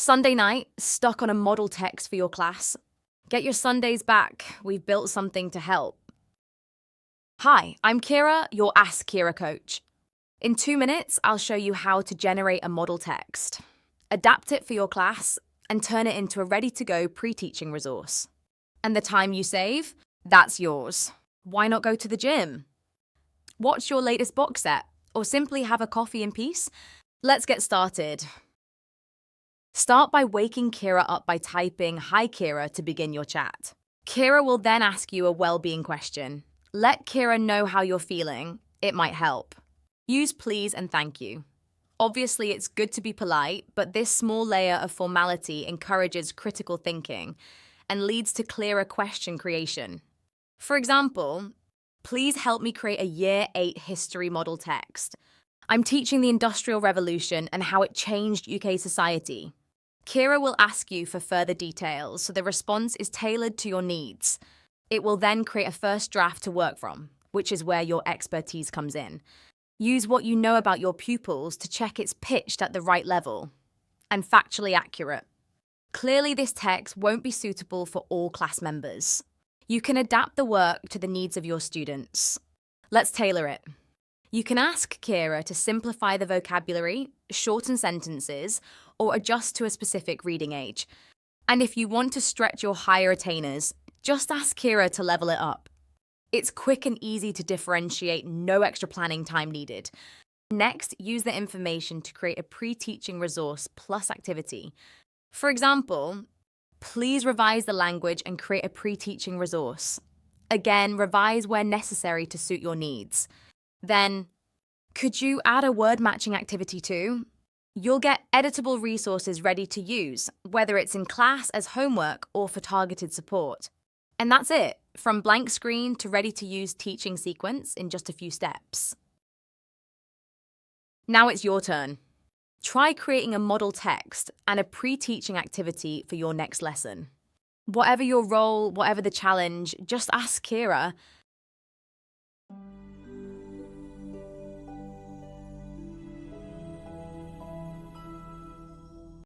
Sunday night, stuck on a model text for your class? Get your Sundays back. We've built something to help. Hi, I'm Kira, your askKira coach. In 2 minutes, I'll show you how to generate a model text, adapt it for your class, and turn it into a ready-to-go pre-teaching resource. And the time you save? That's yours. Why not go to the gym? Watch your latest box set, or simply have a coffee in peace? Let's get started. Start by waking Kira up by typing "Hi Kira" to begin your chat. Kira will then ask you a well-being question. Let Kira know how you're feeling. It might help. Use please and thank you. Obviously, it's good to be polite, but this small layer of formality encourages critical thinking and leads to clearer question creation. For example, please help me create a Year 8 history model text. I'm teaching the Industrial Revolution and how it changed UK society. Kira will ask you for further details, so the response is tailored to your needs. It will then create a first draft to work from, which is where your expertise comes in. Use what you know about your pupils to check it's pitched at the right level and factually accurate. Clearly, this text won't be suitable for all class members. You can adapt the work to the needs of your students. Let's tailor it. You can ask Kira to simplify the vocabulary, shorten sentences, or adjust to a specific reading age. And if you want to stretch your higher attainers, just ask Kira to level it up. It's quick and easy to differentiate, no extra planning time needed. Next, use the information to create a pre-teaching resource plus activity. For example, please revise the language and create a pre-teaching resource. Again, revise where necessary to suit your needs. Then, could you add a word matching activity too? You'll get editable resources ready to use, whether it's in class as homework or for targeted support. And that's it, from blank screen to ready-to-use teaching sequence in just a few steps. Now it's your turn. Try creating a model text and a pre-teaching activity for your next lesson. Whatever your role, whatever the challenge, just ask Kira,